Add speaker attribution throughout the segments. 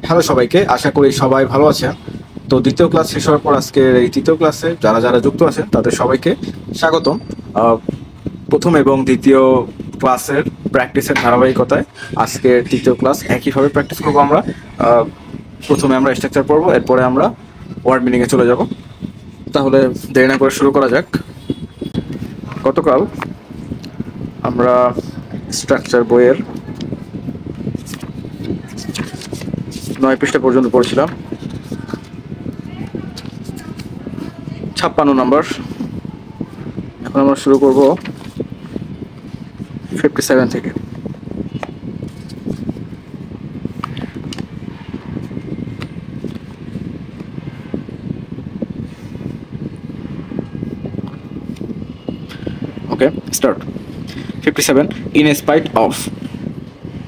Speaker 1: Hello সবাইকে, আশা করি সবাই ভালো আছেন। তো দ্বিতীয় ক্লাস শেষ হওয়ার পর আজকের এই তৃতীয় ক্লাসে যারা যারা যুক্ত আছেন তাদের সবাইকে স্বাগতম। প্রথম এবং দ্বিতীয় ক্লাসের প্র্যাকটিসের ধারাবাহিকতায় আজকের তৃতীয় ক্লাস একইভাবে প্র্যাকটিস করবো আমরা। প্রথমে আমরা স্ট্রাকচার পড়বো, এরপরে আমরা ওয়ার্ড মিনিংয়ে চলে যাব। তাহলে দেরি না করে শুরু করা যাক। গতকাল আমরা স্ট্রাকচার বইয়ের 9 পৃষ্ঠা পর্যন্ত পড়ছিলাম, 56 নম্বর। এখন আমরা শুরু করব 57 থেকে। Okay, start. 57, in spite of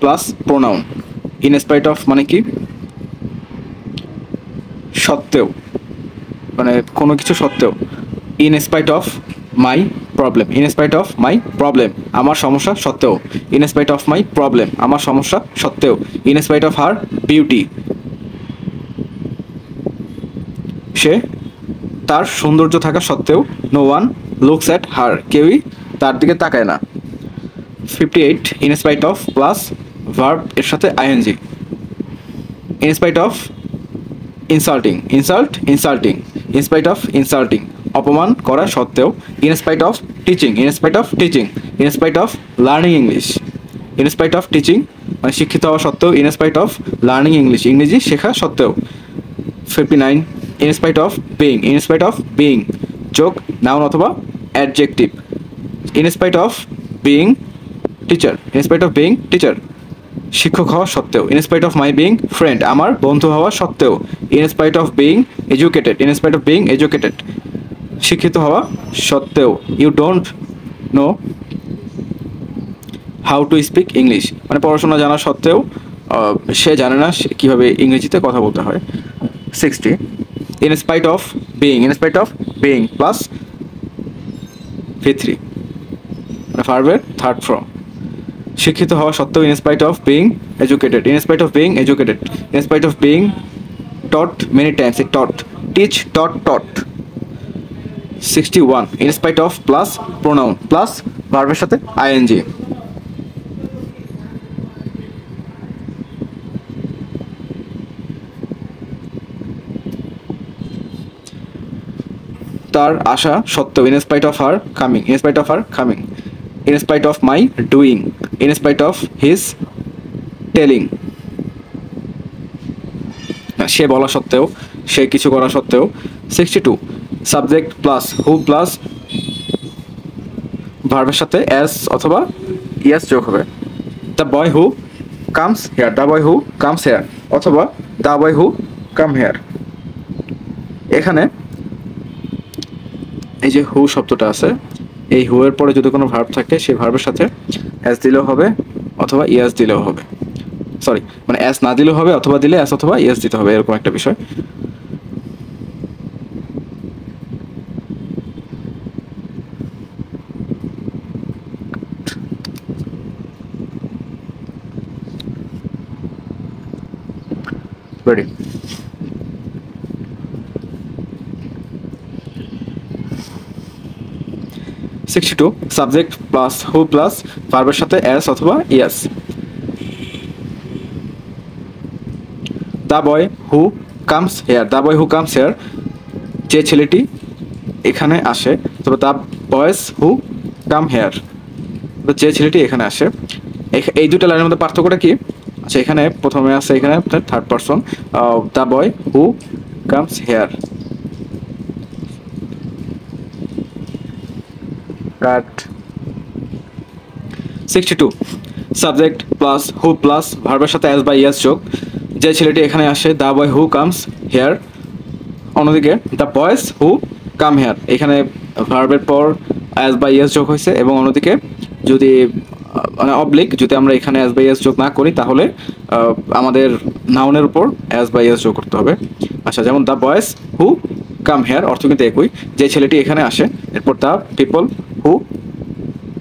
Speaker 1: plus pronoun. In spite of মানে কি? সত্ত্বেও, মানে কোনো কিছু সত্ত্বেও। In spite of my problem. In spite of my problem, আমার সমস্যা সত্ত্বেও। In spite of my problem, আমার সমস্যা সত্ত্বেও। In spite of her beauty, সে তার সৌন্দর্য থাকা সত্ত্বেও। No one looks at her, কেউই তার দিকে তাকায় না। 58, in spite of plus verb এর সাথে ING. In spite of insulting, insult insulting. In spite of insulting, অপমান করা সত্ত্বেও। In spite of teaching, in spite of teaching. In spite of learning English, in spite of teaching মানে শিক্ষিত হওয়া সত্ত্বেও। In spite of learning English, ইংরেজি শেখা সত্ত্বেও। 59, in spite of being. In spite of being যোগ নাউন অথবা adjective. In spite of being teacher, in spite of being teacher শিক্ষক হওয়া সত্ত্বেও। In spite of my being friend, আমার বন্ধু হওয়া সত্ত্বেও। In spite of being educated, in spite of being educated শিক্ষিত হওয়া সত্ত্বেও। You don't know how to speak English, মানে পড়াশোনা জানা সত্ত্বেও সে জানে না কীভাবে ইংরেজিতে কথা বলতে হয়। 60, in spite of being. In spite of being plus V3 মানে ভার্বের থার্ড ফর্ম। শিক্ষিত হওয়া সত্ত্বেও। In spite of being educated, in spite of being educated. In spite of being taught many Times, it taught teach taught taught. 61, in spite of plus pronoun plus ভার্বের সাথে ING. তার আশা সত্ত্বেও। In spite of her coming, in spite of her coming. In spite of my doing, in spite of his telling সে বলা সত্ত্বেও, সে কিছু করা সত্ত্বেও। 62, সাবজেক্ট প্লাস হু প্লাস ভার্বের সাথে অ্যাস অথবা ইয়াস যোগ হবে। The boy who comes here, the boy who comes here অথবা the boy who come here. এখানে এই যে হু শব্দটা আছে, এই হু এর পরে যদি কোনো ভার্ব থাকে সেই ভার্বের সাথে অ্যাস দিলেও হবে অথবা ইয়াস দিলেও হবে। সরি, মানে অ্যাস না দিলেও হবে, অথবা দিলে অ্যাস অথবা ইয়াস দিতে হবে, এরকম একটা বিষয়। Ready? 62, subject plus who plus ভার্বের সাথে অ্যাস অথবা es. The boy who comes here, the boy who comes here যে ছেলেটি এখানে আসে, তবে the boys who come here যে ছেলেটি এখানে আসে। এই দুটো লাইনের মধ্যে পার্থক্যটা কি? আচ্ছা, এখানে প্রথমে আছে, এখানে third person, the boy who comes hair. Cut. 62, subject plus who plus ভার্বের সাথে অ্যাস বা ইয়াস যোগ যে ছেলেটি এখানে আসে। The boy who comes here. অন্যদিকে the boys who come here, এখানে ভার্বের পর অ্যাস বা ইয়াস যোগ হয়েছে, এবং অন্যদিকে যদি মানে অবলিক যদি আমরা এখানে অ্যাস বা ইয়াস যোগ না করি তাহলে আমাদের নাউনের উপর অ্যাস বা ইয়াস যোগ করতে হবে। আচ্ছা, যেমন the boys who come here অর্থ কিন্তু একই, যে ছেলেটি এখানে আসে। এরপর the people who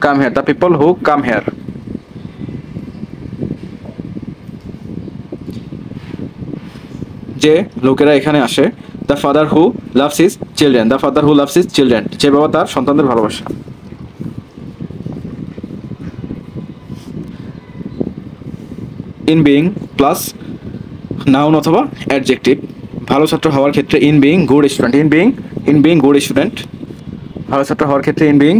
Speaker 1: come here, the people who come here. যে লোকেরা এখানে আসে, the father who loves his children, the father who loves his children, যে বাবা তার সন্তানদের ভালোবাসে। ইন বিইং প্লাস নাউন অথবা অ্যাডজেক্টিভ, ভালো ছাত্র হওয়ার ক্ষেত্রে in being good student, in being good student, ভালো ছাত্র হওয়ার ক্ষেত্রে in being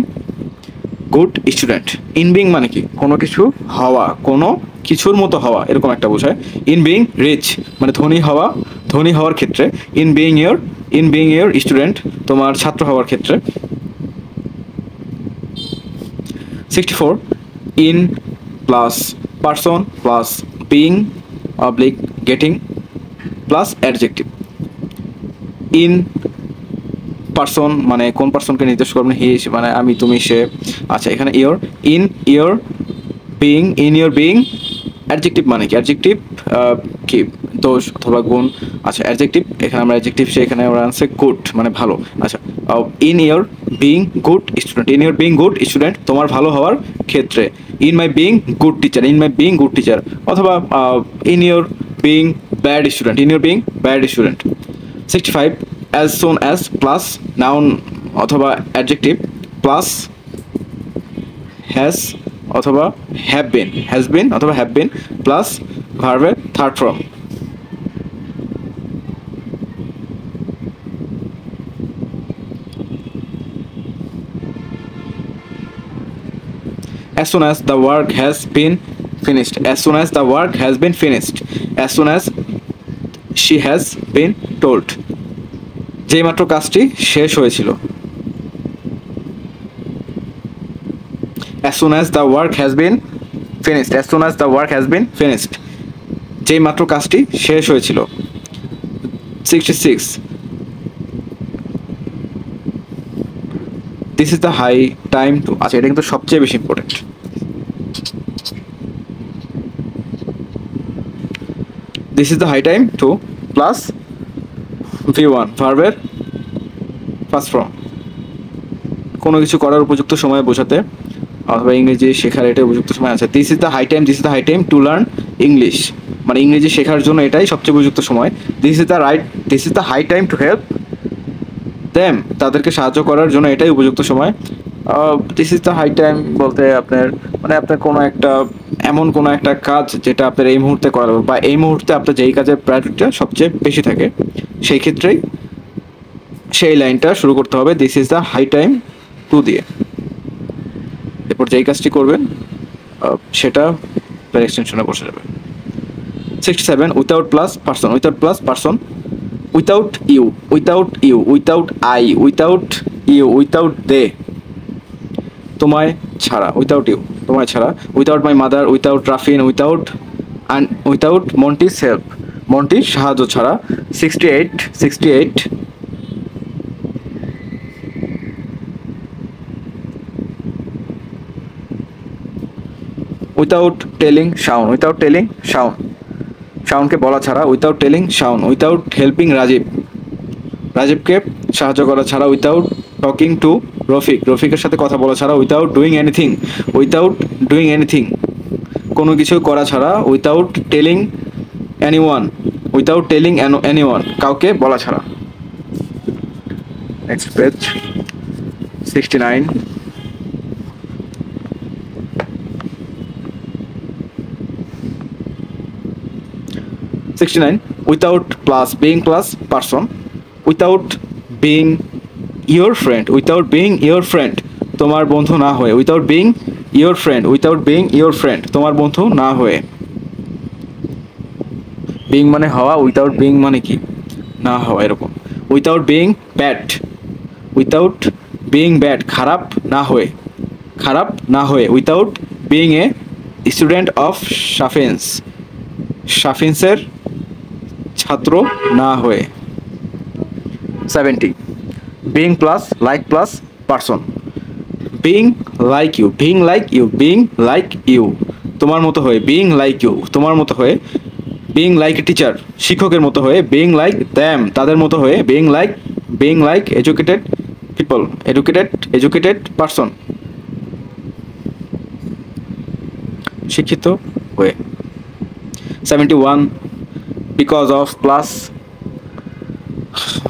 Speaker 1: good student. In being মানে কি? কোনো কিছু হওয়া, কোনো কিছুর মতো হওয়া, এরকম একটা বোঝায়। ইন বিইং রিচ মানে ধনী হওয়া, ধনী হওয়ার ক্ষেত্রে ইন বিইং ইউর স্টুডেন্ট, তোমার ছাত্র হওয়ার ক্ষেত্রে। 64 in plus person plus being oblique getting plus adjective. In person মানে কোন পারসনকে নির্দেশ করবেন, হি মানে আমি তুমি সে। আচ্ছা এখানে your, in your being adjective মানে কি? অ্যাডজেক্টিভ কি? দোষ অথবা গুণ। আচ্ছা অ্যাডজেক্টিভ, এখানে আমরা অ্যাডজেক্টিভ, সেখানে আমরা আনছে গুড মানে ভালো। আচ্ছা in your being good student, in your being good student, তোমার ভালো হওয়ার ক্ষেত্রে। In my being good teacher, in my being good teacher, অথবা in your being bad student, in your being bad student. 65 as soon as plus noun অথবা adjective plus has অথবা have been অথবা have been plus ভার্বের third form. as soon as the work has been finished, as soon as the work has been finished, as soon as she has been told, যেই মাত্র কাজটি শেষ হয়েছিল। as soon as the work has been finished, as soon as the work has been finished, যেই মাত্র কাজটি শেষ হয়েছিল। 66 this is the high time to, আচ্ছা এটা কিন্তু সবচেয়ে বেশি important. this is the high time to plus V1 ভার্বের ফার্স্ট ফর্ম, কোনো কিছু করার উপযুক্ত সময় বোঝাতে অথবা ইংরেজি শেখার এটা উপযুক্ত সময় আছে। This is the high time to learn English, মানে ইংরেজি শেখার জন্য এটাই সবচেয়ে উপযুক্ত সময়। This is the high time to help them, তাদেরকে সাহায্য করার জন্য এটাই উপযুক্ত সময়। This is the high time বলতে আপনার মানে আপনার কোনো একটা এমন কোনো একটা কাজ যেটা আপনার এই মুহূর্তে করা লাগবে, বা এই মুহূর্তে আপনার যেই কাজের প্রায়োরিটিটা সবচেয়ে বেশি থাকে, সেই ক্ষেত্রেই সেই লাইনটা শুরু করতে হবে this is the high time to দিয়ে। এরপর যেই কাজটি করবেন সেটা এক্সটেনশনে বসে যাবে। 67 without plus person, without you, without I, without they, তোমায় ছাড়া, উইথাউট ইউ তোমায় ছাড়া। Without my mother, without Rafin, without Monti's help, মন্টির সাহায্য ছাড়া। 68 উইথাউট টেলিং শাওনকে বলা ছাড়া। Without telling Shaon, without helping রাজীবকে সাহায্য করা ছাড়া। উইথাউট টকিং টু রফিকের সাথে কথা বলা ছাড়া। উইথাউট ডুইং এনিথিং কোনো কিছু করা ছাড়া। উইথাউট টেলিং এনিওয়ান কাউকে বলা ছাড়া। Next page 69 without plus being plus person, without being your friend, তোমার বন্ধু না হয়ে। উইথাউট বিইং ইয়োর ফ্রেন্ড, তোমার বন্ধু না হয়ে। বিইং মানে হওয়া, উইথাউট বিইং মানে কি? না হওয়া, এরকম। উইথাউট বিইং ব্যাড খারাপ না হয়ে। Without being a student of সাফিন্সের ছাত্র না হয়ে। 70 being plus like plus person, being like you, তোমার মতো হয়ে। বিইং লাইক ইউ তোমার মতো হয়ে। বিইং লাইক এ টিচার শিক্ষকের মতো হয়ে। বিইং লাইক দ্যাম তাদের মতো হয়ে। Being like educated people, educated person শিক্ষিত হয়ে। 71 বিকজ অফ প্লাস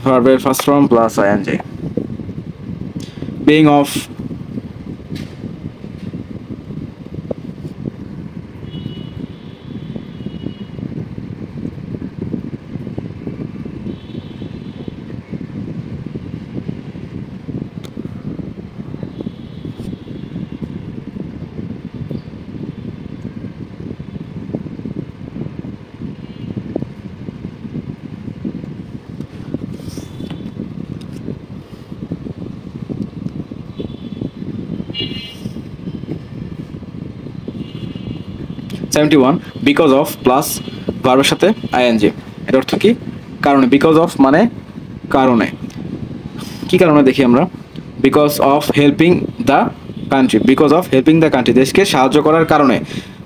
Speaker 1: ভার্বের first form plus ING. Being of, 71 because of plus ভার্বের সাথে আইএনজি। এর অর্থ কি? কারণে। বিকজ অফ মানে কারণে। কি কারণে দেখি আমরা? Because of helping the country, because of helping the country, দেশকে সাহায্য করার কারণে।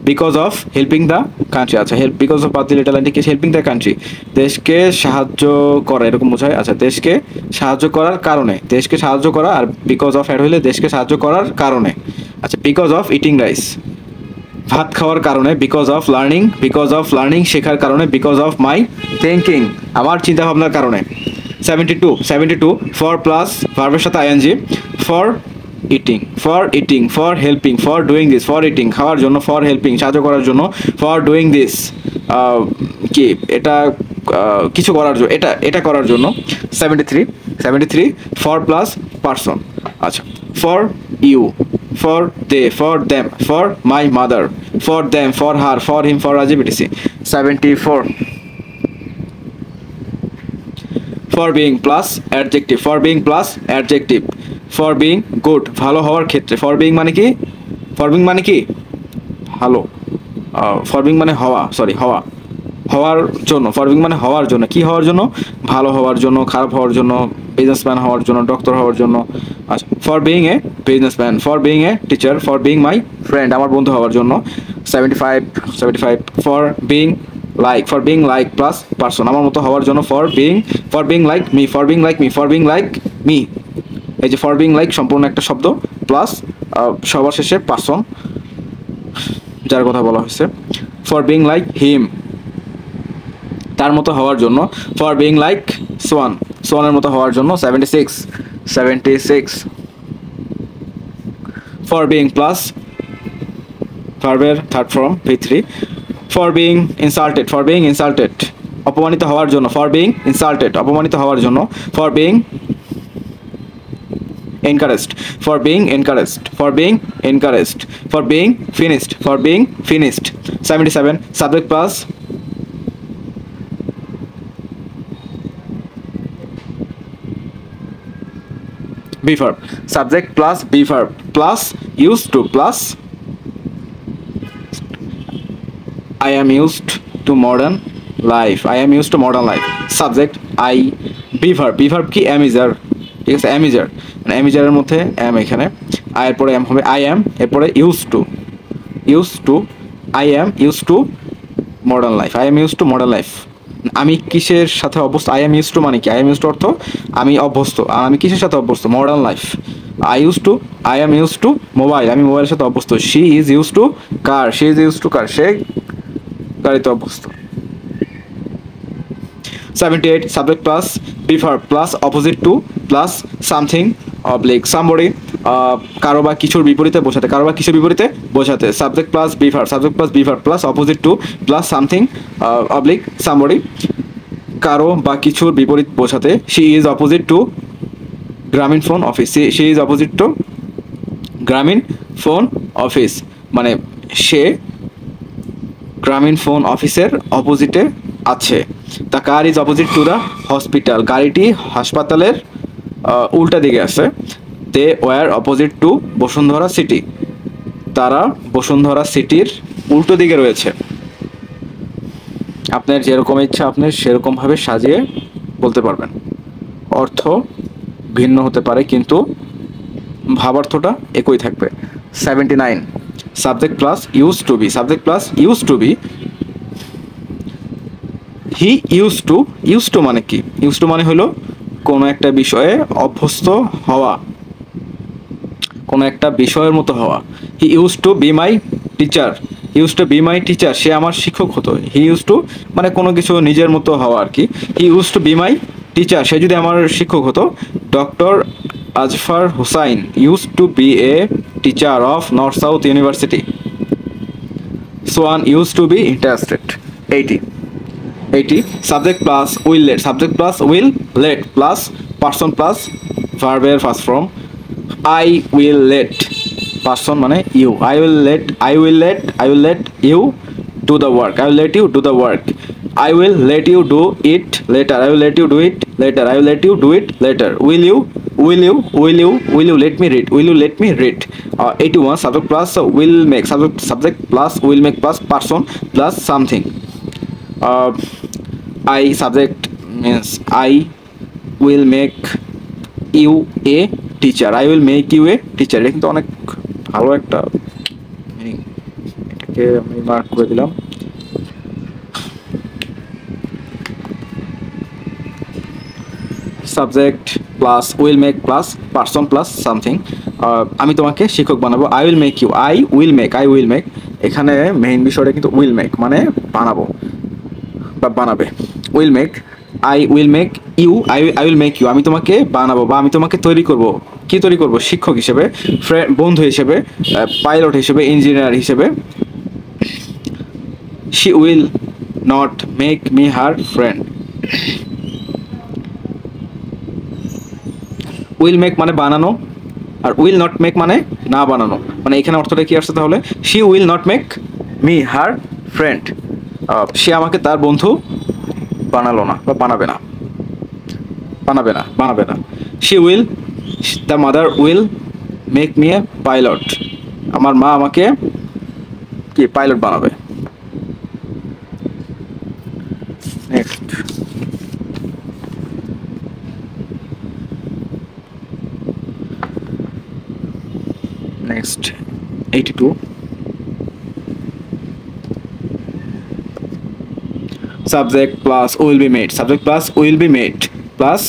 Speaker 1: Because of helping the country, আচ্ছা হেল্প বিকজ অফ বাদ দিলে এটা লাইনটি কি? হেল্পিং দ্য কান্ট্রি, দেশকে সাহায্য করা, এরকম বোঝায়। আচ্ছা দেশকে সাহায্য করার কারণে, দেশকে সাহায্য করা, আর বিকজ অফ অ্যাড হইলে দেশকে সাহায্য করার কারণে। আচ্ছা বিকজ অফ ইটিং রাইস, ভাত খাওয়ার কারণে। Because of learning, because of learning শেখার কারণে। বিকজ অফ মাই থিঙ্কিং, আমার চিন্তা ভাবনার কারণে। 72 ফর প্লাস ভার্বের সাথে ING. For eating, for eating, for helping, for doing this, for eating খাওয়ার জন্য, ফর হেল্পিং সাহায্য করার জন্য, ফর ডুইং দিস কি এটা কিছু করার জন্য, এটা করার জন্য। 73 ফর প্লাস পার্সন। আচ্ছা for you, for they, for them, for my mother, for them, for her, for him, for Rajib etc. 74 for being plus adjective, for being plus adjective, for being good ভালো হওয়ার ক্ষেত্রে। for being মানে কি? for being মানে কি? ভালো। for being মানে হওয়া, সরি হওয়া, হওয়ার জন্য। for being মানে হওয়ার জন্য। কি হওয়ার জন্য? ভালো হওয়ার জন্য, খারাপ হওয়ার জন্য, বিজনেসম্যান হওয়ার জন্য, ডক্টর হওয়ার জন্য। আচ্ছা for being a businessman, for being a teacher, for being my friend আমার বন্ধু হওয়ার জন্য। 75 for being like, for being like plus person আমার মতো হওয়ার জন্য। For being like me, for being like me, for being like me. এই যে ফর বিইং লাইক সম্পূর্ণ একটা শব্দ প্লাস সবার শেষে পার্সন যার কথা বলা হয়েছে। ফর বিইং লাইক হিম তার মতো হওয়ার জন্য। ফর বিইং লাইক সোয়ানের মতো হওয়ার জন্য। 76 ফর বিইং প্লাস ভার্বের third form V3। For being insulted, for being insulted অপমানিত হওয়ার জন্য। ফর বিইং ইনসাল্টেড অপমানিত হওয়ার জন্য। For being encouraged, for being encouraged, for being encouraged, for being finished, for being finished. 77 subject plus B verb, subject plus B verb plus used to plus I am used to modern life, I am used to modern life. Subject I, B verb কি? am is are, ঠিক আছে? am is are, মানে am is are এর মধ্যে am এখানে, I এর পরে am হবে I am, এরপরে used to I am used to modern life, I am used to modern life। আমি কিসের সাথে অভ্যস্ত? I am used to মানে কি? I am used to অর্থ আমি অভ্যস্ত, আর আমি কিসের সাথে অভ্যস্ত? Modern life. I am used to mobile, আমি মোবাইলের সাথে অভ্যস্ত। she is used to car, she is used to car, সে গাড়িতে অভ্যস্ত। 78 subject plus B verb plus opposite to plus something oblique somebody কারো বা কিছুর বিপরীতে বোঝাতে, কারো বা কিছুর বিপরীতে বোঝাতে। Subject plus be verb plus opposite to plus something oblique somebody কারো বা কিছুর বিপরীত বোঝাতে। She is opposite to Grameen phone office, she is opposite to Grameen phone office, মানে সে গ্রামীণ ফোন অফিসের অপোজিটে আছে। The car is opposite to the hospital, গাড়িটি হাসপাতালের উল্টা দিকে আছে। They were opposite to Bashundhara city, তারা বসুন্ধরা সিটির উল্টো দিকে রয়েছে। আপনার যেরকম ইচ্ছা আপনি সেরকমভাবে সাজিয়ে বলতে পারবেন। অর্থ ভিন্ন হতে পারে কিন্তু ভাবার্থটা একই থাকবে। 79 subject plus use to be, subject plus use to be. He use to মানে কি? ইউজ টু মানে হলো কোনো একটা বিষয়ে অভ্যস্ত হওয়া, কোনো একটা বিষয়ের মতো হওয়া। He use to be my teacher, সে আমার শিক্ষক হতো। হি ইউজ টু মানে কোনো কিছু নিজের মতো হওয়া আর কি। He use to be my teacher, সে যদি আমার শিক্ষক হতো, doctor Azfar Hussain used to be a teacher of North South University. Swan used to be interested. 80 subject plus will let, subject plus will let plus person plus ভার্বের first form. I will let, person মানে you, I will let you do the work, I will let you do the work. I will let you do it later, I will let you do it later, I will let you do it later. Will you let me read, will you let me read. 81 subject plus will make, subject plus will make plus person plus something. I subject means I will make you a teacher, I will make you a teacher। এটা কিন্তু অনেক ভালো একটা meaning, এটাকে আমি mark করে দিলাম। Subject plus will make plus person plus something. আমি তোমাকে শিক্ষক বানাবো, I will make you, I will make. এখানে মেইন বিষয়টা কিন্তু উইল মেক মানে বানাবো বা বানাবে। Will make, I will make you, I will make you, আমি তোমাকে বানাবো বা আমি তোমাকে তৈরি করব। কি তৈরি করব? শিক্ষক হিসেবে, বন্ধু হিসেবে, পাইলট হিসেবে, ইঞ্জিনিয়ার হিসেবে। She will not make me her friend. Will make মানে বানানো, আর উইল নট মেক মানে না বানানো। মানে এখানে অর্থটা কি আসছে তাহলে? She will not make me her friend, সে আমাকে তার বন্ধু বানালো না বা বানাবে না। She will, the mother will make me a pilot, আমার মা আমাকে কি পাইলট বানাবে। Next next 82 subject plus will be made, subject plus will be made plus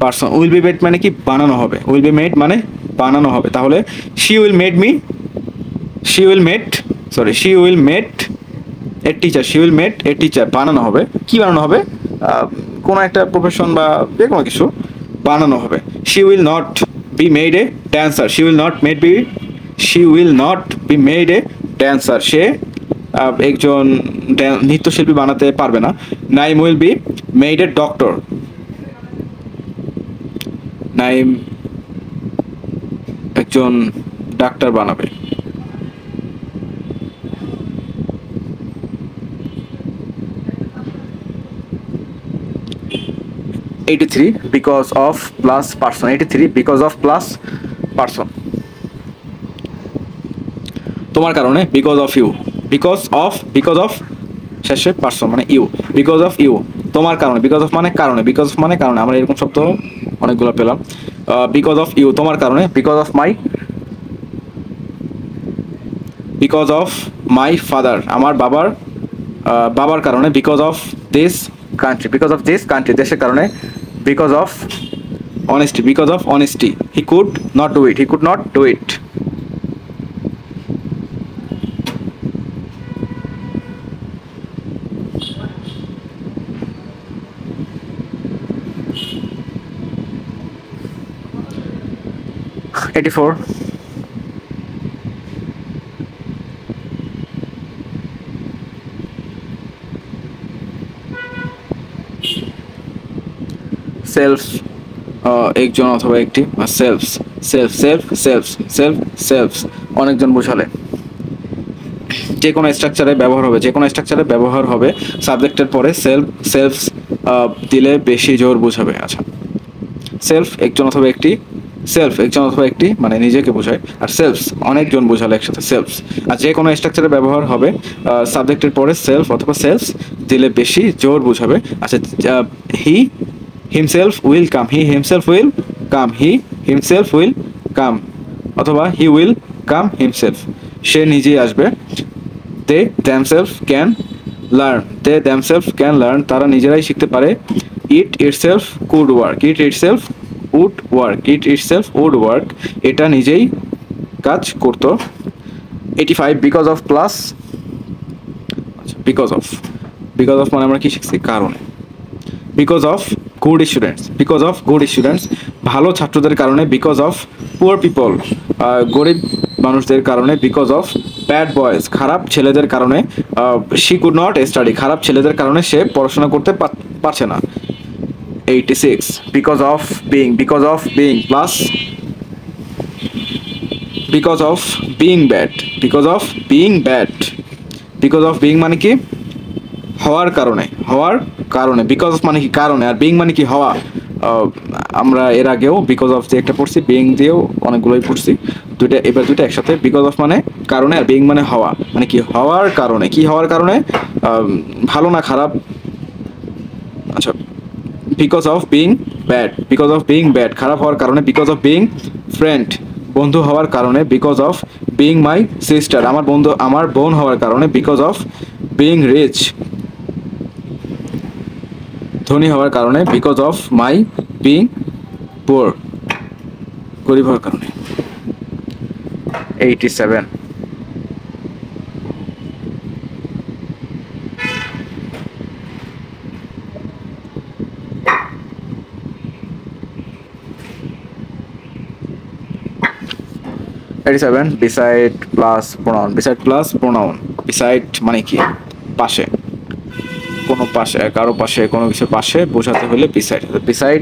Speaker 1: person, will be made মানে কি বানানো হবে, will be made মানে বানানো হবে। তাহলে she will made a teacher, she will made a teacher, বানানো হবে। কি বানানো হবে? কোন একটা প্রফেশন বা যে কোনো কিছু বানানো হবে। she will not be made a dancer, she will not be made a dancer, সে একজন নৃত্যশিল্পী বানাতে পারবে না। Naim will be made a doctor, Naim একজন ডাক্তার বানাবে। because of plus person, 83 because of plus person, তোমার কারণে, because of you, because of শেষে পার্সন মানে ইউ, because of you, তোমার কারণে, because of মানে কারণে, আমরা এরকম শব্দ অনেকগুলো পেলাম। because of you, তোমার কারণে, because of my father, আমার বাবার কারণে, because of this country, দেশের কারণে, because of honesty, he could not do it, '84 self, একজন অথবা একটি, সেলফস অনেকজন বোঝালে। যে কোনো স্ট্রাকচারে ব্যবহার হবে, সাবজেক্টের পরে সেলফস দিলে বেশি জোর বোঝাবে। আচ্ছা, সেলফ একজন অথবা একটি মানে নিজেকে বোঝায়, আর সেলফস অনেকজন বোঝালে একসাথে সেলফস। আর যে কোনো স্ট্রাকচারে ব্যবহার হবে সাবজেক্টের পরে সেলফ অথবা সেলফস দিলে বেশি জোর বোঝাবে। আচ্ছা, হি himself will come, অথবা he will come himself, সে নিজেই আসবে। they themselves can learn, তারা নিজেরাই শিখতে পারে। it itself would work, এটা নিজেই কাজ করত। 85 because of plus, because of মানে আমরা কি শিখছি? কারণে। because of good students, because of good students ভালো ছাত্রদের কারণে, বিকজ অফ পুয়ার পিপল গরিব মানুষদের কারণে, বিকজ অফ ব্যাড বয়েজ খারাপ ছেলেদের কারণে, শি কুড নট স্টাডি খারাপ ছেলেদের কারণে সে পড়াশোনা করতে পারছে না। 86 because of being plus because of being bad, because of being bad, because of being মানে কি হওয়ার কারণে, বিকজ অফ মানে কি কারণে, আর বিং মানে কি হওয়া। আমরা এর আগেও বিকজ অফ যে একটা পড়ছি, বিং দিয়েও অনেকগুলোই পড়ছি, এবার দুইটা একসাথে। বিকজ অফ মানে কারণে, আর বিং মানে হওয়া, মানে কি হওয়ার কারণে, কি হওয়ার কারণে, ভালো না খারাপ। আচ্ছা, বিকজ অফ বিং ব্যাড খারাপ হওয়ার কারণে, বিকজ অফ বিং ফ্রেন্ড বন্ধু হওয়ার কারণে, because of being my sister আমার বোন হওয়ার কারণে, বিকজ অফ বিং রিচ ধনী হওয়ার কারণে, because of my being poor গরিব হওয়ার কারণে। 87 বিসাইড প্লাস প্রোনাউন। বিসাইড মানে কি পাশে, কোনো পাশে, কারো পাশে, কোনো কিছুর পাশে বোঝাতে হলে বিসাইড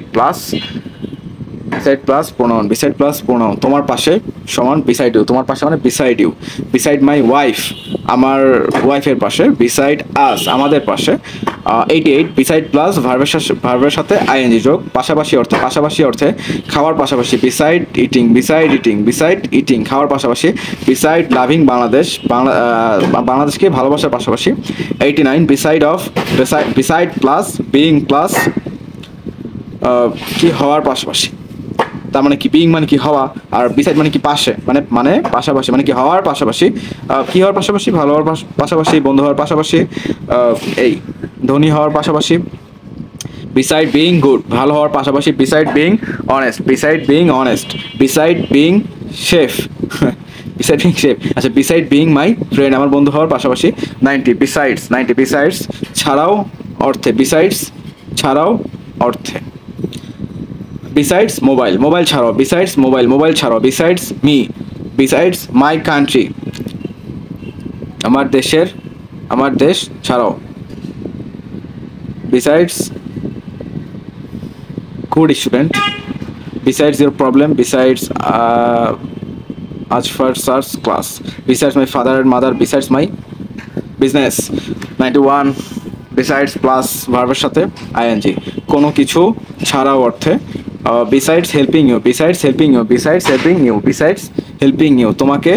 Speaker 1: প্লাস প্রোনাউন। তোমার পাশে সমান বিসাইড ইউ, তোমার পাশে মানে বিসাইড মাই ওয়াইফ আমার ওয়াইফের পাশে, বিসাইড আস আমাদের পাশে। 88 বিসাইড প্লাস ভার্বের সাথে আইএনজি যোগ, পাশাপাশি অর্থে খাওয়ার পাশাপাশি, বিসাইড ইটিং খাওয়ার পাশাপাশি, বিসাইড লাভিং বাংলাদেশকে ভালোবাসার পাশাপাশি। 89 বিসাইড প্লাস বিং প্লাস কি হওয়ার পাশাপাশি, তার মানে কি বিং মানে কি হওয়া, আর বিসাইড মানে কি পাশে, মানে পাশাপাশি, মানে কি হওয়ার পাশাপাশি, কি হওয়ার পাশাপাশি, ভালো হওয়ার পাশাপাশি, বন্ধু হওয়ার পাশাপাশি, এই ধনী হওয়ার পাশাপাশি। বিসাইড বিং গুড ভালো হওয়ার পাশাপাশি, beside being honest, beside being chef আচ্ছা, বিসাইড বিং মাই ফ্রেন্ড আমার বন্ধু হওয়ার পাশাপাশি। 90 বিসাইডস ছাড়াও অর্থে, বিসাইডস মোবাইল ছাড়াও, besides me, besides my country আমার দেশ ছাড়াও, besides good student, besides your problem, besides as far search class, besides my father and mother, besides my business. 91 besides plus ভার্বের সাথে আইএনজি কোনো কিছু ছাড়াও অর্থে, বিসাইডস হেল্পিং ইউ তোমাকে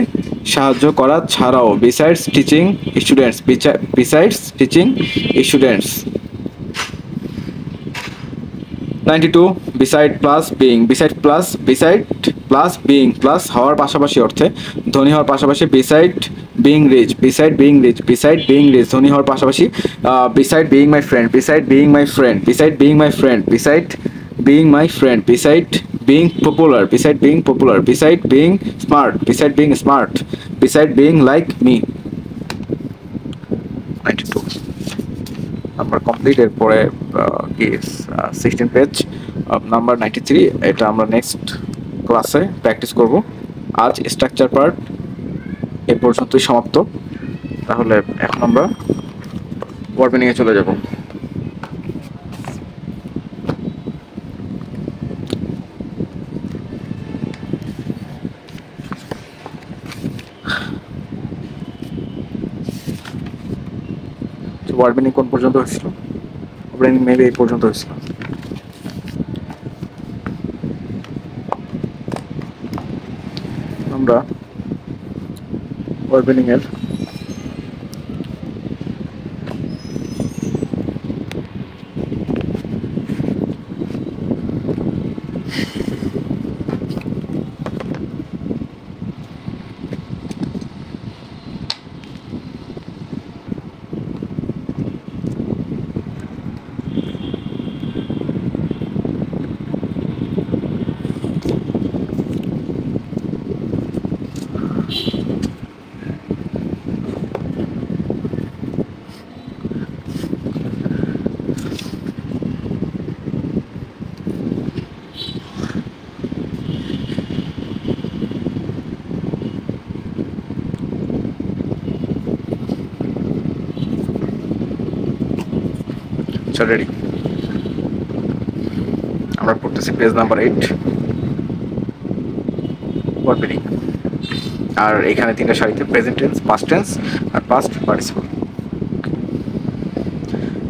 Speaker 1: সাহায্য করা ছাড়াও, besides teaching students. 92 beside plus being plus হওয়ার পাশাপাশি অর্থে, ধনী হওয়ার পাশাপাশি, বিসাইড বিং রিচ ধনী হওয়ার পাশাপাশি, beside being my friend, beside being popular, beside being smart, beside being like me. 92 number complete. এরপরে কি 16 পেজ নাম্বার 93, এটা আমরা নেক্সট ক্লাসে প্র্যাকটিস করব। আজ স্ট্রাকচার পার্ট এ পর্যন্তই সমাপ্ত। তাহলে এখন আমরা ওয়ার্ড মিনিংয়ে চলে যাব। ওয়ার্ড মিনিং কোন পর্যন্ত হয়েছিল? মেবি এই পর্যন্ত হয়েছিল। আমরা ওয়ার্ড মিনিং এর আচ্ছা রেডি, আমরা পড়তেছি পেজ নাম্বার 8 ওয়ার্ড। আর এখানে তিনটা সারিতে প্রেজেন্ট টেন্স, পাস্ট টেন্স আর পাস্ট পার্টিসিপল।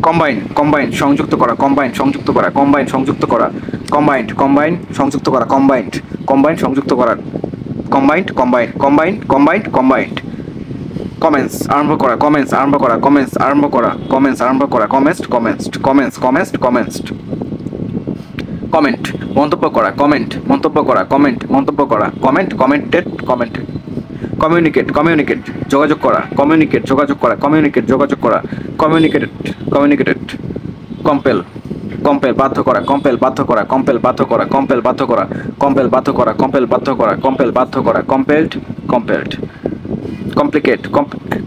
Speaker 1: কম্বাইন, কম্বাইন সংযুক্ত করা, কম্বাইন সংযুক্ত করা, কম্বাইন সংযুক্ত করা, কম্বাইন্ড, কম্বাইন সংযুক্ত করা, কম্বাইন্ড, কম্বাইন সংযুক্ত করা, combined, combine, combined, combined, combined. Comments আরম্ভ করা, কমেন্টস আরম্ভ করা, কমেন্টস আরম্ভ করা, কমেন্টস আরম্ভ করা, comments, comments, comments, comments, comments. Comment মন্তব্য করা, কমেন্ট মন্তব্য করা, কমেন্ট মন্তব্য করা, comment, commented, commented. Communicate, communicate যোগাযোগ করা, কমিউনিকেট যোগাযোগ করা, কমিউনিকেট যোগাযোগ করা, কমিউনিকেটেড, কমিউনিকেটেড। কম্পেল, কম্পেল বাধ্য করা, কম্পেল বাধ্য করা, কম্পেল বাধ্য করা, কম্পেল বাধ্য করা, কম্পেল বাধ্য করা, কম্পেল বাধ্য করা, কম্পেল বাধ্য করা, কম্পেলড, কম্পেলড। কমপ্লিকেট,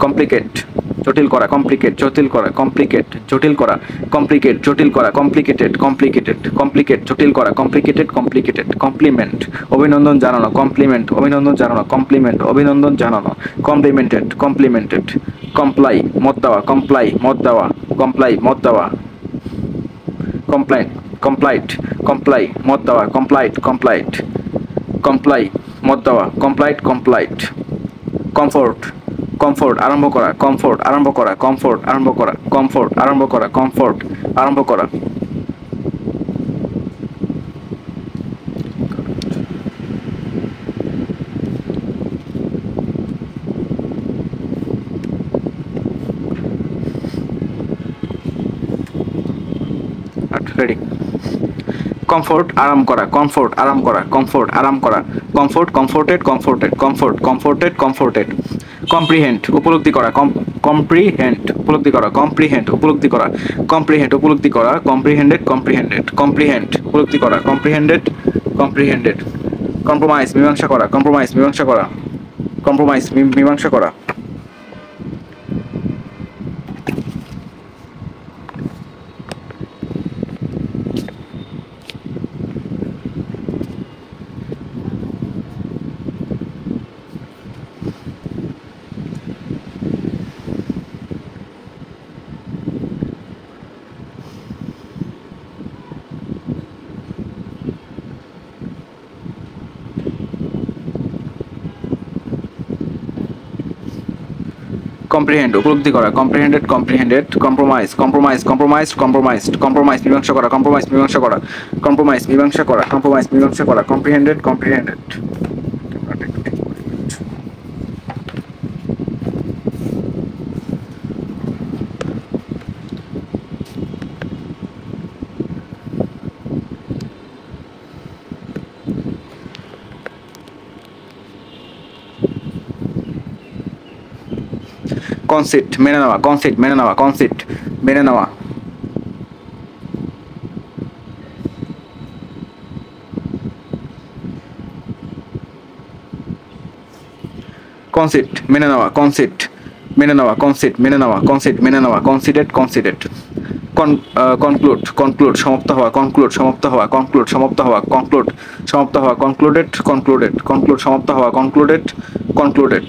Speaker 1: কমপ্লিকেট জটিল করা, কমপ্লিকেট জটিল করা, কমপ্লিকেট জটিল করা, কমপ্লিকেট জটিল করা, কমপ্লিকেটেড, কমপ্লিকেটেড, কমপ্লিকেট জটিল করা, কমপ্লিকেটেড, কমপ্লিকেটেড। কমপ্লিমেন্ট অভিনন্দন জানানো, কমপ্লিমেন্ট অভিনন্দন জানানো, কমপ্লিমেন্ট অভিনন্দন জানানো, কমপ্লিমেন্টেড, কমপ্লিমেন্টেড। কমপ্লাই মত দেওয়া, কমপ্লাই মত দেওয়া, কমপ্লাই মত দেওয়া। কমপ্লাইট, কমপ্লাইট, কমপ্লাই মত দেওয়া, কমপ্লাইট, কমপ্লাইট, কমপ্লাই মত দেওয়া, কমপ্লাইট, কমপ্লাইট। কমফোর্ট, কমফোর্ট আরম্ভ করা, কমফোর্ট আরম্ভ করা, কমফোর্ট আরম্ভ করা, কমফোর্ট আরম্ভ করা, কমফোর্ট আরম্ভ করা। রেডি। কমফোর্ট আরাম করা, কমফোর্ট আরাম করা, কমফোর্ট আরাম করা, comfort, comforted, comforted, comfort, comforted, comforted. Comprehend উপলব্ধি করা, কম্প্রিহেন্ড উপলব্ধি করা, কম্প্রিহেন্ড উপলব্ধি করা, কম্প্রিহেন্ড উপলব্ধি করা, কম্প্রিহেন্ডেড, কম্প্রিহেন্ডেড, কম্প্রিহেন্ড উপলব্ধি করা, কম্প্রিহেন্ডেড, কম্প্রিহেন্ডেড। কম্প্রোমাইজ মীমাংসা করা, কম্প্রোমাইজ মীমাংসা করা, কম্প্রোমাইজ মীমাংসা করা। কম্প্রিহেন্ড উপলব্ধি করা, comprehended, comprehended. Compromise, compromise, compromised, compromised, compromise মীমাংসা করা, কম্প্রোমাইজ মীমাংসা করা, কম্প্রোমাইজ মীমাংসা করা, কম্প্রোমাইজ মীমাংসা করা। কম্প্রিহেন্ডেড, কম্প্রিহেন্ডেড। কনসিট মেনে নেওয়া, কনসিট মেনে নেওয়া, কনসিট মেনে নেওয়া। কনসিট মেনে নেওয়া, কনসিট মেনে নেওয়া, কনসিট মেনে নেওয়া, কনসিট মেনে নেওয়া, কনসিডেড, কনসিডেড। কনক্লুড, কনক্লুড সমাপ্ত হওয়া, কনক্লুড সমাপ্ত হওয়া, কনক্লুড সমাপ্ত হওয়া, কনক্লুড সমাপ্ত হওয়া, কনক্লুডেড, কনক্লুডেড, কনক্লুড সমাপ্ত হওয়া, কনক্লুডেড, কনক্লুডেড।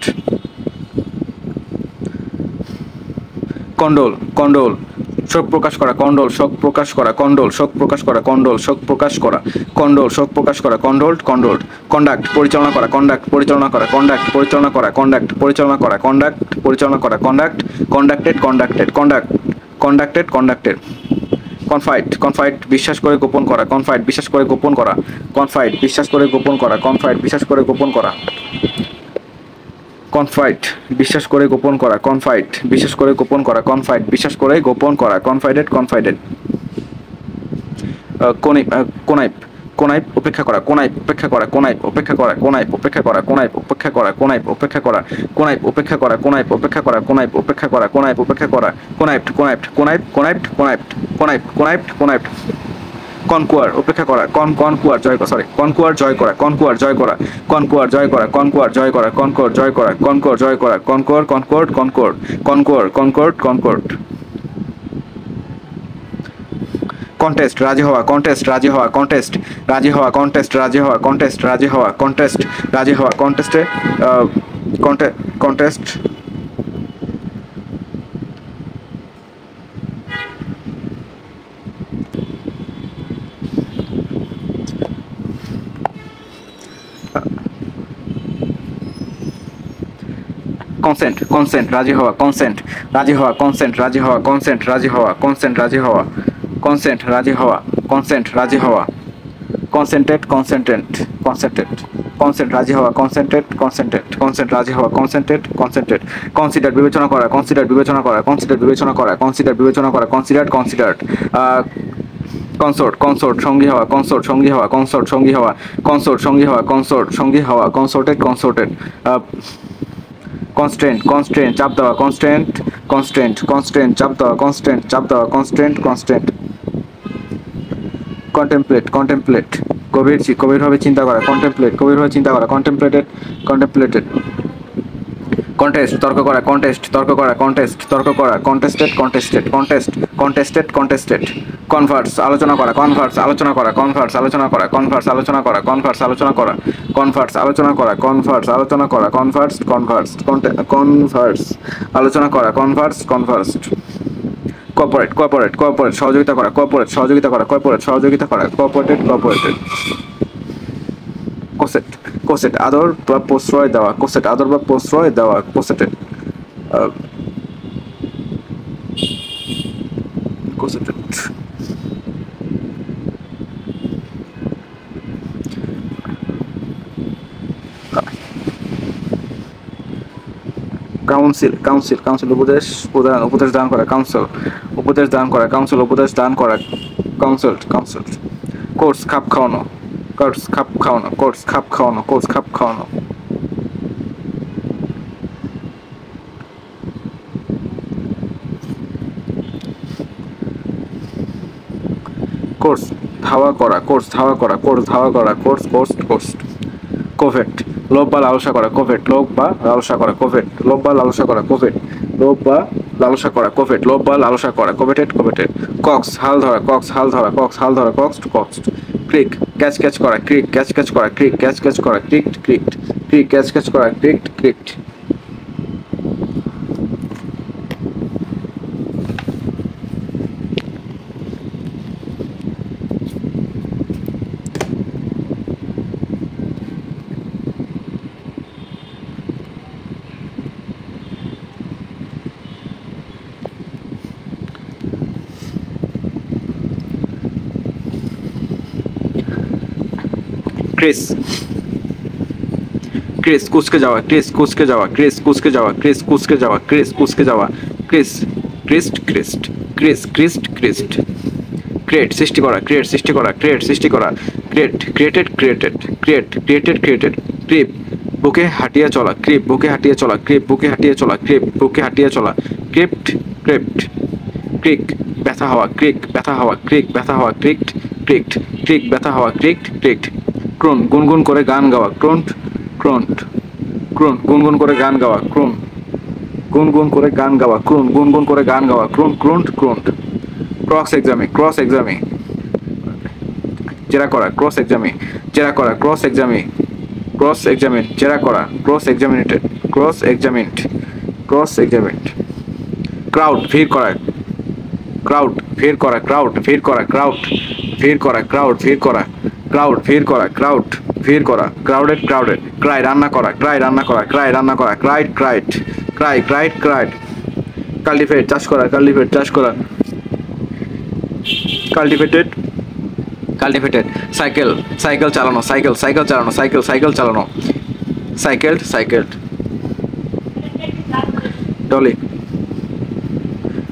Speaker 1: কন্ডোল, কন্ডোল শোক প্রকাশ করা, কন্ডোল শোক প্রকাশ করা, কন্ডোল শোক প্রকাশ করা, কন্ডোল শোক প্রকাশ করা, কন্ডোল শোক প্রকাশ করা, কন্ডোল্ড, কন্ডোল্ড। কন্ডাক্ট পরিচালনা করা, কন্ডাক্ট পরিচালনা করা, কন্ডাক্ট পরিচালনা করা, কন্ডাক্ট পরিচালনা করা, কন্ডাক্ট পরিচালনা করা, conduct, conducted, conducted, conduct, conducted, conducted. Confide, confide বিশ্বাস করে গোপন করা, কনফাইড বিশ্বাস করে গোপন করা, কনফাইড বিশ্বাস করে গোপন করা, কনফাইড বিশ্বাস করে গোপন করা। কনফাইড বিশ্বাস করে গোপন করা, কনফাইড বিশ্বাস করে গোপন করা, কনফাইড বিশ্বাস করে গোপন করা, কনফাইডেড, কনফাইডেড। কোনাইপ, কোনাইপ উপেক্ষা করা, কোনাইপ উপেক্ষা করা, কোনাইপ উপেক্ষা করা, কোনাইপ উপেক্ষা করা, কোনাইপ উপেক্ষা করা, কোনাইপ উপেক্ষা করা, কোনাইপ উপেক্ষা করা, কোনাইপ উপেক্ষা করা, কোনাইপ উপেক্ষা করা, কোনাইপ উপেক্ষা করা, কোনাইপ্ট, কোনাইপ্ট, কোনাইপ, কোনাইপ্ট, কোনাইপ্ট, কোনাইপ, কোনাইপ্ট, কোনাইপ্ট। কনকুয়ার উপেক্ষা করা, কনকুয়ার জয় করা, সরি কনকুয়ার জয় করা, কনকুয়ার জয় করা, কনকুয়ার জয় করা, কনকুয়ার জয় করা, কনকোর জয় করা, কনকোর জয় করা, কনকোর, কনকোর্ড, কনকোর্ড, কনকোর, কনকোর্ড, কনকোর্ড। কন্টেস্ট রাজি হওয়া, কন্টেস্ট রাজি হওয়া, কন্টেস্ট রাজি হওয়া, কন্টেস্ট রাজি হওয়া, কন্টেস্ট রাজি হওয়া, কন্টেস্ট রাজি হওয়া, কন্টেস্টে কন্টেস্ট। কনসেন্ট কনসেন্ট রাজি হওয়া কনসেন্ট রাজি হওয়া কনসেন্ট রাজি হওয়া কনসেন্ট রাজি হওয়া কনসেন্ট রাজি হওয়া কনসেন্ট রাজি হওয়া কনসেন্ট রাজি হওয়া কনসেন্টেড কনসেন্টেন্ট কনসেন্টেড কনসেন্ট রাজি হওয়া কনসেন্টেড কনসেন্টেড কনসেন্ট রাজি হওয়া কনসেন্টেড কনসেন্টেড কনসিডার বিবেচনা করা কনসিডার বিবেচনা করা কনসিডার বিবেচনা করা কনসিডার বিবেচনা করা কনসিডার্ড কনসিডার্ড কনসোর্ট কনসোর্ট সঙ্গী হওয়া কনসোর্ট সঙ্গী হওয়া কনসোর্ট সঙ্গী হওয়া কনসোর্ট সঙ্গী হওয়া কনসোর্ট সঙ্গী হওয়া কনসোর্টেড কনসোর্টেড কনস্ট্রেন্ট কনস্ট্রেন্ট চাপ দেওয়া কনস্ট্রেন্ট কনস্ট্রেন্ট কনস্ট্রেন্ট চাপ দেওয়া কনস্ট্রেন্ট চাপ দেওয়া কনস্ট্রেন্ট কনস্ট্রেন্ট কন্টেমপ্লেট কন্টেমপ্লেট গভীরভাবে চিন্তা করা কন্টেমপ্লেট গভীরভাবে চিন্তা করা কন্টেমপ্লেটেড কন্টেমপ্লেটেড কন্টেস্ট তর্ক করা কন্টেস্ট তর্ক করা কন্টেস্ট তর্ক করা contested contested contest contested contested Converse আলোচনা করা কনভার্স আলোচনা করা কনভার্স আলোচনা করা কনভার্স আলোচনা করা কনভার্স আলোচনা করা কনভার্স আলোচনা করা কনভার্স আলোচনা করা কনভার্স কনভার্স কনভার্স আলোচনা করা কনভার্স কনভার্সড কোঅপারেট কোঅপারেট কোঅপারেট সহযোগিতা করা কোঅপারেট সহযোগিতা করা কোঅপারেট সহযোগিতা করা কোঅপারেটেড কোঅপারেটেড কোসেট কোসেট আদর বা প্রশ্রয় দেওয়া কোসেট আদর বা প্রশ্রয় দেওয়া কোসেটেড কোসেটেড কাউন্সিল কাউন্সিল কাউন্সিল উপদেশ প্রদান উপদেশ দান করা কাউন্সিল উপদেশ দান করা কাউন্সিল উপদেশ দান করা কাউন্সিল কাউন্সিল কোর্স খাপ খাওয়ানো কোর্স খাপ খাওয়ানো কোর্স খাপ খাওয়ানো কোর্স খাপ খাওয়ানো কোর্স ধাওয়া করা কোর্স ধাওয়া করা কোর্স ধাওয়া করা কোর্স কোর্স কোর্স কোভেট লোভ বা লালসা করা কোভেট লোভ বা লালসা করা কোভেট লোভ বা লালসা করা কোভেট লোভ বা লালসা করা কোভেট লোভ বা লালসা করা কোভেটেড কোভেটেড কক্স হাল ধরা কক্স হাল ধরা কক্স হাল ধরা কক্স কক্স ক্রিক ক্যাচ ক্যাচ করা ক্রিক ক্যাচ ক্যাচ করা ক্রিক ক্যাচ ক্যাচ করা ক্রিকড ক্রিকড ক্রিক ক্যাচ ক্যাচ করা ক্রিকড ক্রিকড ক্রিস ক্রিস কুচকে যাওয়া ক্রিস কুচকে যাওয়া ক্রিস কুচকে যাওয়া ক্রিস কুচকে যাওয়া ক্রিস কুচকে যাওয়া ক্রিস ক্রিস্ট ক্রিস্ট ক্রিস ক্রিস্ট ক্রিস্ট ক্রিয়েট সৃষ্টি করা ক্রিয়েট সৃষ্টি করা ক্রিয়েট সৃষ্টি করা create created created create created created creep বুকে হাঁটিয়ে চলা ক্রিপ বুকে হাঁটিয়ে চলা ক্রিপ বুকে হাঁটিয়ে চলা ক্রিপ বুকে হাঁটিয়ে চলা ক্রিপ্ট ক্রিপ্ট ক্রিক ব্যথা হওয়া ক্রিক ব্যথা হওয়া ক্রিক ব্যথা হওয়া ক্রিকড ক্রিকড ক্রিক ব্যথা হওয়া ক্রিকড ক্রিকড ক্রোন গুনগুন করে গান গাওয়া ক্রোন্ট ক্রোন্ট ক্রোন গুনগুন করে গান গাওয়া ক্রোন গুনগুন করে গান গাওয়া ক্রোন গুনগুন করে গান গাওয়া ক্রোন ক্রোন্ট ক্রোন্ট ক্রস এক্সামে জেরা করা ক্রস এক্সামে জেরা করা ক্রস এক্সামে ক্রস এক্সামিন জেরা করা cross examinated cross examined cross examined crowd ভিড় করা ক্রাউড ভিড় করা ক্রাউড ভিড় করা ক্রাউড ভিড় করা ক্রাউড ভিড় করা ক্রাউড ভিড় করা ক্রাউড ভিড় করা ক্রাউডেড ক্রাউডেড ক্রাই রান্না করা ক্রাই রান্না করা ক্রাই রান্না করা cried cried Cry cried cried cultivate চাষ করা কাল্টিভেট চাষ করা কাল্টিভেটেড কাল্টিভেটেড সাইকেল সাইকেল চালানো সাইকেল সাইকেল চালানো সাইকেল সাইকেল চালানো সাইকেলড সাইকেলড ডলি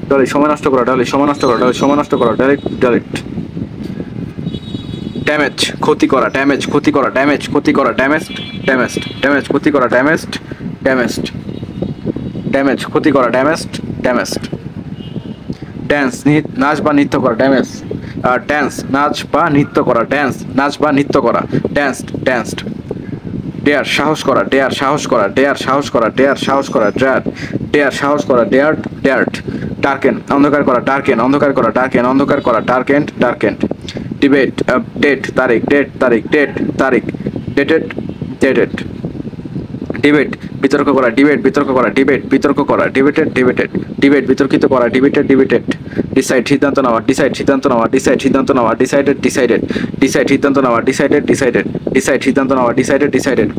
Speaker 1: ডলি সময় নষ্ট করা ডলি সময় নষ্ট করা ডলি সময় নষ্ট করা ডাইরেক্ট ডাইরেক্ট ড্যামেজ ক্ষতি করা ড্যামেজ ক্ষতি করা ড্যামেজ ক্ষতি করা ড্যামেজড ড্যামেজড ড্যামেজ ক্ষতি করা ড্যামেজড ড্যামেজড ড্যামেজ ক্ষতি করা ড্যামেজড ড্যামেজড ড্যান্স নাচ বা নৃত্য করা ড্যামেজ ড্যান্স নাচ বা নৃত্য করা ড্যান্স নাচ বা নৃত্য করা ড্যান্সড ড্যান্সড ডেয়ার সাহস করা ডেয়ার সাহস করা ডেয়ার সাহস করা ডেয়ার সাহস করা ডেয়ার ডেয়ার সাহস করা ডেয়ার্ড ডেয়ার্ড ডার্কেন অন্ধকার করা ডার্কেন অন্ধকার করা ডার্কেন অন্ধকার করা ডার্কেন্ড ডার্কেন্ড ডিবেট ডেট তারিখ ডেট তারিখ ডেট তারিখ ডেটেড ডেটেড ডিবেট বিতর্ক করা ডিবেট বিতর্ক করা ডিবেট বিতর্ক করা ডিবেটেড ডিবেটেড ডিবেট বিতর্কিত করা ডিবেটেড ডিবেটেড ডিসাইড সিদ্ধান্ত নেওয়া ডিসাইড সিদ্ধান্ত নেওয়া ডিসাইড সিদ্ধান্ত নেওয়া ডিসাইডেড ডিসাইডেড ডিসাইড সিদ্ধান্ত নেওয়া ডিসাইডেড ডিসাইডেড ডিসাইড সিদ্ধান্ত নেওয়া ডিসাইডেড ডিসাইডেড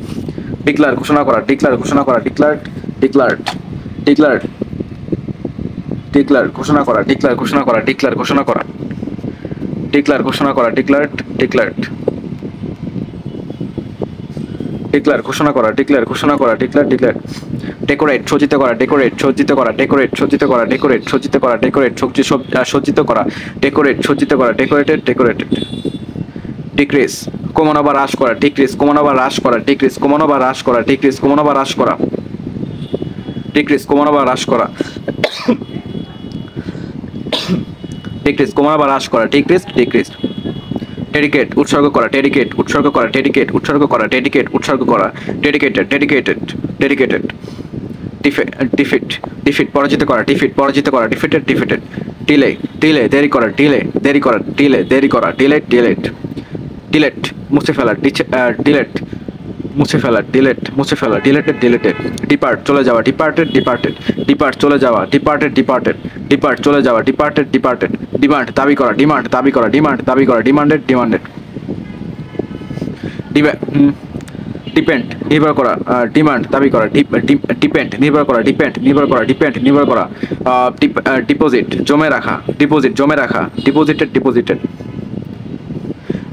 Speaker 1: ডিক্লার ঘোষণা করা ডিক্লার ঘোষণা করা ডিক্লার ডিক্লার্ড ডিক্লার্ড ডিক্লার ঘোষণা করা ডিক্লার ঘোষণা করা ডিক্লার ঘোষণা করা ডিক্লার ঘোষণা করা ডিক্লার্ড ডিক্লার্ড ডিক্লার ঘোষণা করা ডিক্লার ঘোষণা করা ডিক্লার ডিক্লার ডেকোরেট সজ্জিত করা ডেকোরেট সজ্জিত করা ডেকোরেট সজ্জিত করা ডেকোরেট সজ্জিত করা ডেকোরেট সজ্জিত করা ডেকোরেট সজ্জিত করা ডেকোরেটেড ডেকোরেটেড ডিক্রিজ কমানো বা হ্রাস করা ডিক্রিজ কমানো বা হ্রাস করা ডিক্রিজ কমানো বা হ্রাস করা ডিক্রিজ কমানো বা হ্রাস করা ডিক্রিজ কমানো বা হ্রাস করা ডিক্রিজ কমানো বা হ্রাস করা ডিক্রিজ ডিক্রিজ ডেডিকেট উৎসর্গ করা ডেডিকেট উৎসর্গ করা ডেডিকেট উৎসর্গ করা ডেডিকেট উৎসর্গ করা dedicated dedicated dedicated defeat defeat পরাজিত করা ডিফিট পরাজিত করা ডিফিটেড ডিফিটেড ডিলে ডিলে দেরি করা ডিলে দেরি করা ডিলে দেরি করা ডিলেট ডিলেট ডিলেট মুছে ফেলা ডিলেট মুছে ফেলা ডিলেট মুছে ফেলা ডিলেটেড ডিলেটেড ডিপার্ট চলে যাওয়া ডিপার্টেড ডিপার্টেড ডিপার্ট চলে যাওয়া ডিপার্টেড ডিপার্টেড ডিপার্ট চলে যাওয়া ডিপার্টেড ডিপার্টেড ডিমান্ড দাবি করা ডিমান্ড দাবি করা ডিমান্ড দাবি করা ডিমান্ডেড ডিমান্ডেড ডিপেন্ড নির্ভর করা ডিমান্ড দাবি করা ডিপেন্ড নির্ভর করা ডিপেন্ড নির্ভর করা ডিপেন্ড নির্ভর করা ডিপোজিট জমে রাখা ডিপোজিট জমে রাখা ডিপোজিটেড ডিপোজিটেড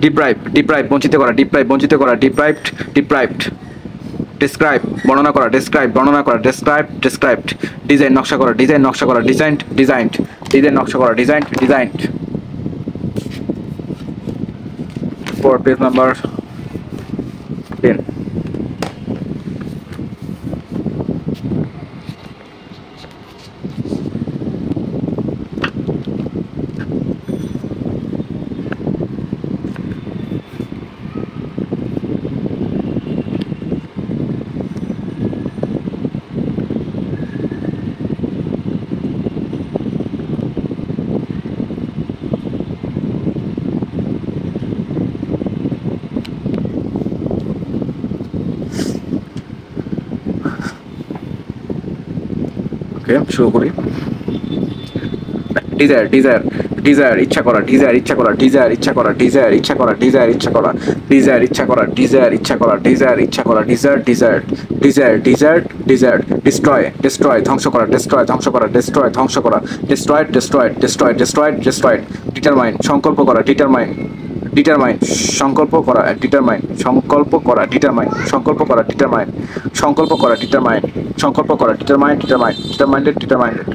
Speaker 1: ডিপ্রাইভ ডিপ্রাইভ বঞ্চিত করা ডিপ্রাইভ বঞ্চিত করা ডিপ্রাইভড ডিপ্রাইভড ডিসক্রাইব বর্ণনা করা ডিসক্রাইব বর্ণনা করা ডিসক্রাইব ডিসক্রাইবড ডিজাইন নকশা করা ডিজাইন নকশা করা ডিজাইনড ডিজাইনড ডিজাইন নকশা করা designed designed for page number 10 শুরু করি ডিজায়ার ডিজায়ার ডিজায়ার ইচ্ছা করা ডিজায়ার ইচ্ছা করা ডিজায়ার ইচ্ছা করা ডিজায়ার ইচ্ছা করা ডিজায়ার ইচ্ছা করা ডিজায়ার ইচ্ছা করা ডিজায়ার ইচ্ছা করা ডিজায়ার ইচ্ছা করা desire desire desire desire desire destroy destroy ধ্বংস করা ডিস্ট্রয় ধ্বংস করা ডিস্ট্রয় ধ্বংস করা destroyed destroyed destroyed destroyed destroyed determine সংকল্প করা ডিটারমাইন ডিটারমাইন সংকল্প করা ডিটারমাইন সংকল্প করা ডিটারমাইন সংকল্প করা ডিটারমাইন সংকল্প করা ডিটারমাইন সংকল্প করা ডিটারমাইন ডিটারমাইন ডিটারমাইন্ডেড ডিটারমাইন্ডেড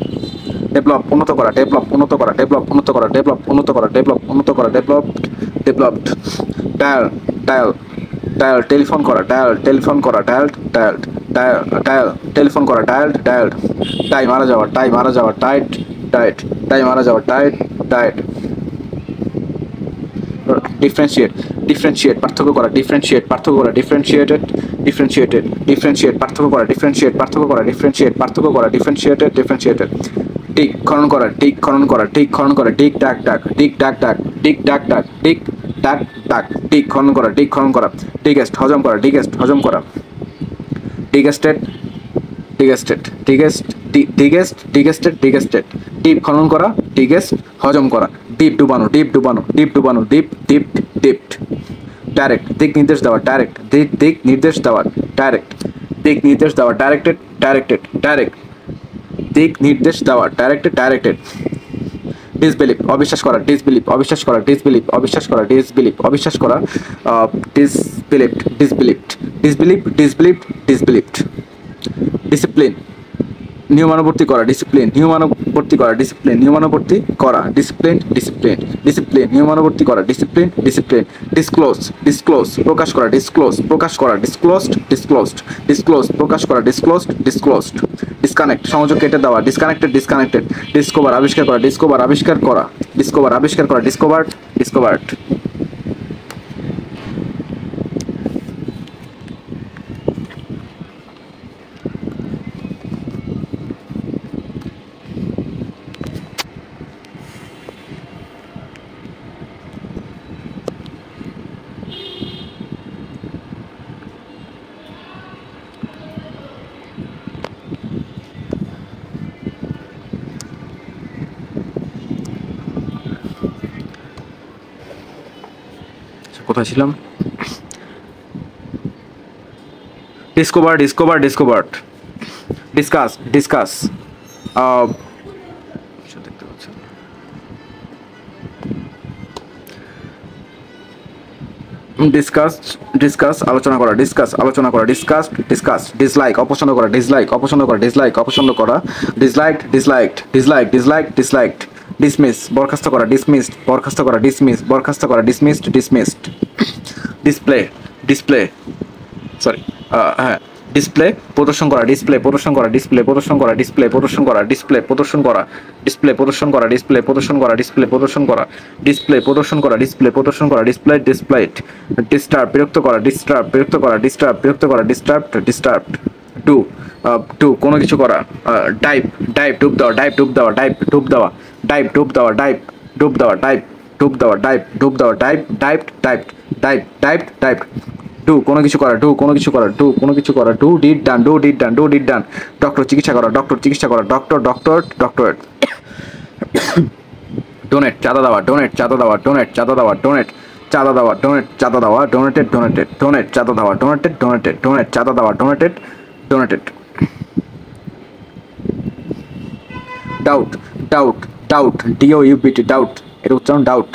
Speaker 1: ডেভেলপ উন্নত করা ডেভেলপ উন্নত করা ডেভেলপ উন্নত করা ডেভেলপ উন্নত করা ডেভেলপ উন্নত করা develop developed dial dial dial telephone করা ডায়াল টেলিফোন করা dial dial dial dial telephone করা ডায়াল ডায়াল টাই মারা যাওয়া টাই মারা যাওয়া টাইট ডায়েট টাই মারা যাওয়া টাইট ডায়েট ডিফারেন্সিয়েট ডিফারেন্সিয়েট পার্থক্য করা ডিফারেন্সিয়েট পার্থক্য করা ডিফারেন্সিয়েটেড ডিফারেন্সিয়েটেড ডিফারেন্সিয়েট পার্থক্য করা ডিফারেন্সিয়েট পার্থক্য করা ডিফারেন্সিয়েট পার্থক্য করা ডিফারেন্সিয়েটেড ডিফারেন্সিয়েটেড টিক খনন করা টিক খনন করা টিক খনন করা টিক ডাক ডাক টিক ডাক ডাক টিক ডাক ডাক টিক ডাক ডাক টিক খনন করা টিক খনন করা ডিগেস্ট হজম করা ডিগেস্ট হজম করা ডিগেস্টেড ডিগেস্টেড ডিগেস্ট ডিগেস্ট ডিগেস্টেড ডিগেস্টেড ডিপ খনন করা ডিগেস্ট হজম করা ডিপ ডুবানো ডিপ ডুবানো ডিপ ডুবানো ডিপ ডিপ ডিপড ডাইরেক্ট দিক নির্দেশ দেওয়া ডাইরেক্ট দিক নির্দেশ দেওয়া ডাইরেক্ট দিক নির্দেশ দেওয়া ডাইরেক্টেড ডাইরেক্টেড ডাইরেক্ট দিক নির্দেশ দেওয়া ডাইরেক্টেড ডাইরেক্টেড ডিসবিলিভ অবিশ্বাস করা ডিসবিলিভ অবিশ্বাস করা ডিসবিলিভ অবিশ্বাস করা ডিসবিলিভ অবিশ্বাস করা ডিসবিলিভড ডিসবিলিভড ডিসবিলিভ ডিসবিলিভড ডিসবিলিভড ডিসিপ্লিন নিয়মানুবর্তী করা ডিসিপ্লিন নিয়মানুবর্তী করা ডিসিপ্লিন নিয়মানুবর্তী করা ডিসিপ্লিন ডিসিপ্লিন ডিসিপ্লিন নিয়মানুবর্তী করা ডিসিপ্লিন ডিসিপ্লিন ডিসক্লোজ ডিসক্লোজ প্রকাশ করা ডিসক্লোজ প্রকাশ করা ডিসক্লোজড ডিসক্লোজড ডিসক্লোজ প্রকাশ করা ডিসক্লোজড ডিসক্লোজড ডিসকানেক্ট সংযোগ কেটে দেওয়া ডিসকানেক্টেড ডিসকানেক্টেড ডিসকভার আবিষ্কার করা ডিসকভার আবিষ্কার করা ডিসকভার আবিষ্কার করা ডিসকভার্ড ডিসকভার্ড কোথায় ছিলাম discover discover discovered discuss discuss দেখতে পাচ্ছেন ডিসকাস ডিসকাস আলোচনা করা ডিসকাস আলোচনা করা ডিসকাস ডিসকাস ডিসলাইক অপছন্দ করা ডিসলাইক অপছন্দ করা ডিসলাইক অপছন্দ করা disliked disliked dislike dislike disliked dismiss বরখাস্ত করা ডিসমিসড বরখাস্ত করা ডিসমিস বরখাস্ত করা dismissed dismissed display display sorry হ্যাঁ ডিসপ্লে প্রদর্শন করা ডিসপ্লে প্রদর্শন করা ডিসপ্লে প্রদর্শন করা ডিসপ্লে প্রদর্শন করা ডিসপ্লে প্রদর্শন করা ডিসপ্লে প্রদর্শন করা ডিসপ্লে প্রদর্শন করা ডিসপ্লে প্রদর্শন করা ডিসপ্লে প্রদর্শন করা ডিসপ্লে প্রদর্শন করা ডিসপ্লে ডিসপ্লেড ডিস্টার্ব বিরক্ত করা ডিস্টার্ব বিরক্ত করা ডিস্টার্ব বিরক্ত করা ডিস্টার্বড ডিস্টার্বড টু টু কোনো কিছু করা ডাইভ ডাইভ ডুব দেওয়া ডাইভ ডুব দেওয়া ডাইভ ডুব দেওয়া ডাইভ ডুব দেওয়া ডাইভ ডুব দেওয়া ডাইভ ডুব দেওয়া ডাইভ ডুব দেওয়া dive dive dive dive dive dive do কোনো কিছু করা ডু কোনো কিছু করা ডু কোনো কিছু করা do did done do did done do did done doctor চিকিৎসা করা ডক্টর চিকিৎসা করা ডক্টর ডক্টর ডক্টরেট ডোনেট চাঁদা দেওয়া ডোনেট চাঁদা দেওয়া ডোনেট চাঁদা দেওয়া ডোনেট চাঁদা দেওয়া ডোনেট চাঁদা দেওয়া ডোনেটেড ডোনেটেড ডোনেট চাঁদা দেওয়া ডোনেটেড ডোনেটেড ডোনেট চাঁদা দেওয়া donated donated doubt doubt doubt D O U B T doubt এর উচ্চারণ ডাউট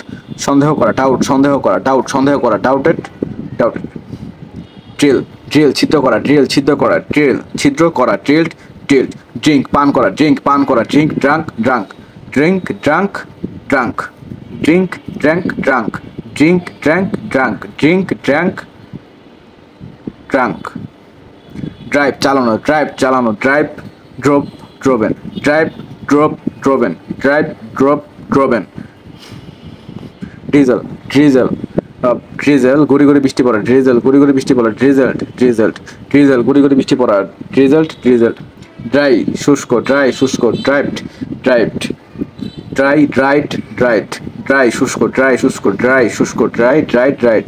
Speaker 1: সন্দেহ করা ডাউট সন্দেহ করা ডাউট সন্দেহ করা ডাউটেড ডাউটেড ড্রিল ড্রিল ছিদ্র করা ড্রিল ছিদ্র করা ড্রিল ছিদ্র করা ড্রিলড ড্রিলড ড্রিঙ্ক পান করা ড্রিঙ্ক পান করা drink drank drunk drink drank drunk drink drank drunk drink drank drunk drink drank drunk drive চালানো ড্রাইভ চালানো drive drove driven drive drove driven drive drove driven drizzle drizzle drizzle গুড়ি গুড়ি বৃষ্টি পড়া ড্রিজেল গুড়ি গুড়ি বৃষ্টি পড়া ড্রিজেল্ট ড্রিজেল্ট ড্রিজেল গুড়ি গুড়ি বৃষ্টি পড়া ড্রিজেল্ট ড্রিজেল্ট ড্রাই শুষ্ক ড্রাই শুষ্ক ড্রাইভড ড্রাইভড ড্রাই ড্রাইড ড্রাইড ড্রাই শুষ্ক ড্রাই শুষ্ক ড্রাই শুষ্ক ড্রাই ড্রাই ড্রাইড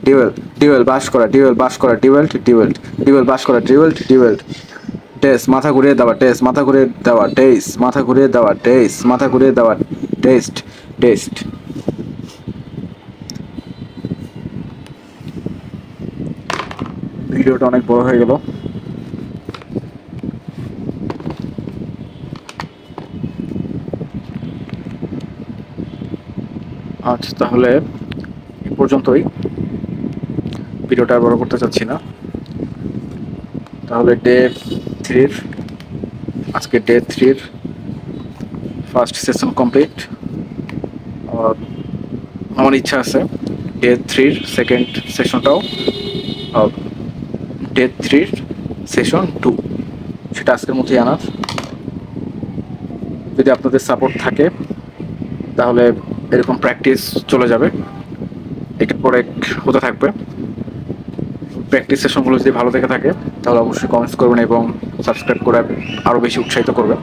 Speaker 1: ডিওয়েল ডিওয়েল বাস করা ডিওয়েল বাস করা ডিওয়েল্ট ডিওয়েল্ট ডিওয়েল বাস করা ডিওয়েল্ট ডিওয়েল্ট টেস্ট মাথা ঘুরিয়ে দেওয়া টেস্ট মাথা ঘুরিয়ে দেওয়া টেস্ট মাথা ঘুরিয়ে দেওয়া টেস্ট মাথা ঘুরিয়ে দেওয়া টেস্ট টেস্ট ভিডিওটা অনেক বড় হয়ে গেল আচ্ছা তাহলে এই পর্যন্তই ভিডিওটা আর বড় করতে চাচ্ছি না তাহলে ডে 3 আজকে ডে 3 ফার্স্ট সেশন কমপ্লিট আমার ইচ্ছা আছে ডে 3 সেকেন্ড সেশনটাও ডে 3 সেশন 2 সেটা আজকের মধ্যেই আনার যদি আপনাদের সাপোর্ট থাকে তাহলে এরকম প্র্যাকটিস চলে যাবে একের পর এক হতে থাকবে প্র্যাকটিস সেশনগুলো যদি ভালো দেখে থাকে তাহলে অবশ্যই কমেন্টস করবেন এবং সাবস্ক্রাইব করে আরও বেশি উৎসাহিত করবেন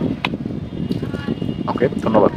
Speaker 1: ওকে ধন্যবাদ